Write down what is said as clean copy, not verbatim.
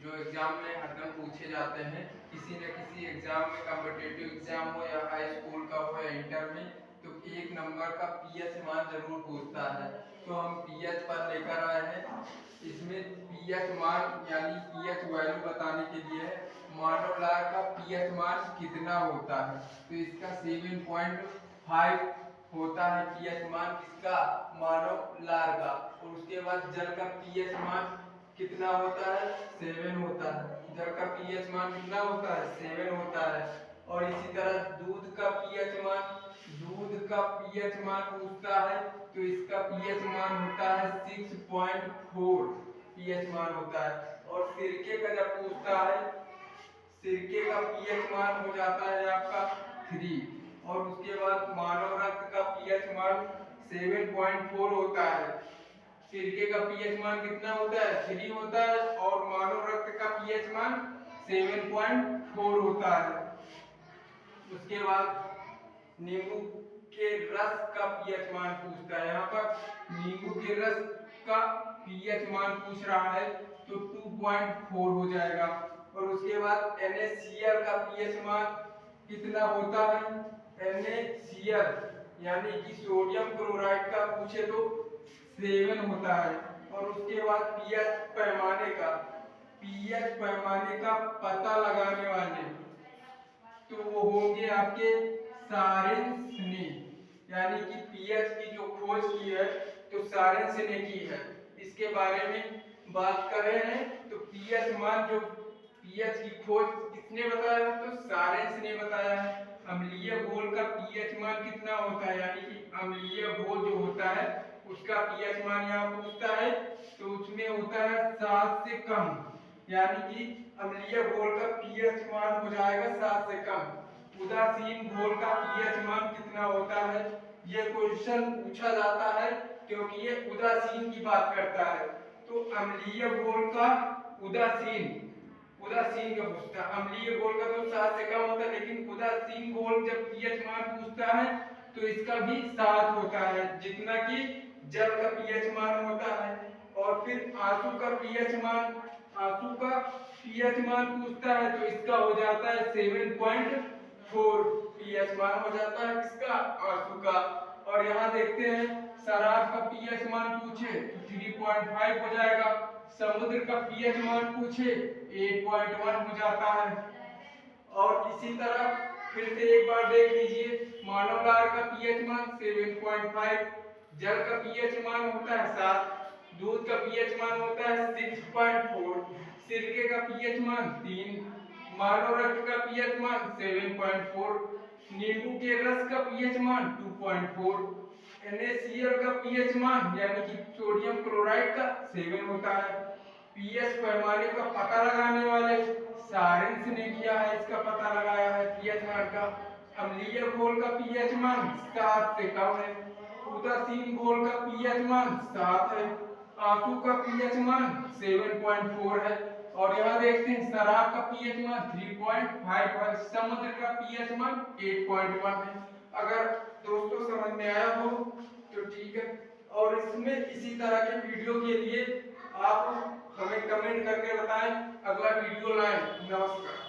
जो एग्जाम में हरदम पूछे जाते हैं। किसी न किसी एग्जाम में, कॉम्पिटिटिव एग्जाम हो या हाई स्कूल का हो या इंटर में, तो एक नंबर का पीएच मान जरूर पूछता है। तो हम पीएच पर लेकर आए हैं। इसमें पीएच मान यानी पीएच वैल्यू बताने के लिए है, मानव लार का पीएच मान कितना होता है। तो इसका 7.5 होता है पीएच मान, किसका, मानव लार का। और उसके बाद जल का पीएच मान कितना होता है, 7 होता है। जल का पीएच मान कितना होता है, 7 होता है। और इसी तरह दूध का पीएच मान पूछता है, तो इसका पीएच मान होता है 6.4 पीएच मान होता है। और सिरके का जब पूछता है, सिरके का पीएच मान हो जाता है आपका 3। और उसके बाद मानव रक्त का पीएच मान 7.4 होता है। सिरके का पीएच मान कितना होता है, 3 होता है। और मानव रक्त का पीएच मान 7.4 होता है। उसके बाद नींबू के रस का पीएच मान पूछता है। यहाँ पर नींबू के रस का पीएच मान पूछ रहा है, तो 2.4 हो जाएगा। और उसके बाद NaCl का पीएच मान कितना होता है, NaCl यानी कि सोडियम क्लोराइड का पूछे तो 7 होता है। और उसके बाद पीएच पैमाने का पता लगाने वाले, तो वो होंगे आपके सारेंस ने, यानी कि पीएच की जो खोज की है तो सारेंस ने की है। इसके बारे में बात कर रहे हैं, तो पीएच मान, जो पीएच की खोज किसने बताया, तो सारेंस ने बताया है। अम्लीय घोल का पीएच मान कितना होता है, यानी कि अम्लीय घोल जो होता है उसका पीएच मान यहाँ पूछता है, तो उसमें होता है 7 से कम, यानी कि अम्लीय घोल का पीएच मान हो जाएगा 7 से कम। उदासीन घोल का पीएच मान कितना होता है, ये क्वेश्चन पूछा जाता है क्योंकि ये उदासीन की बात करता है। तो अम्लीय घोल का उदासीन का पूछता है। अम्लीय घोल का तो 7 से कम होता है, लेकिन उदासीन घोल जब पीएच मान पूछता है तो इसका भी 7 होता है, जितना कि जल का पीएच मान होता है। और फिर आंसू का पीएच मान पूछता है, तो इसका हो जाता है 7.4 पीएच मान हो जाता है, किसका, आंसू का। और यहाँ देखते हैं शराब का पीएच मान पूछे तो 3.5 हो जाएगा। समुद्र का पीएच मान पूछे 8.1 हो जाता है। और इसी तरह फिर से एक बार देख लीजिए, मानव लार का पीएच मान 7.5, जल का पीएच मान होता है 7, दूध का पीएच मान होता है 6.4, सिरके का पीएच मान 3, मानव रक्त का पीएच मान 7.4, नींबू के रस का पीएच मान 2.4, NaCl का पीएच मान यानी कि सोडियम क्लोराइड का 7 होता है। पीएच पैमाने का पता लगाने वाले सारेंस ने किया है, इसका पता लगाया है पीएच मान का। अम्लीय घोल का पीएच मान 7 से कम है। उदासीन घोल का पीएच मान 7 है। आंसू का पीएच मान 7.4 है। और यहाँ देखते हैं शराब का पीएच मान 3.5 है। समुद्र का पीएच मान 8.1 है। अगर दोस्तों समझ में आया हो तो ठीक है। और इसमें इसी तरह के वीडियो के लिए आप हमें कमेंट करके बताएं, अगला वीडियो लाएं। नमस्कार।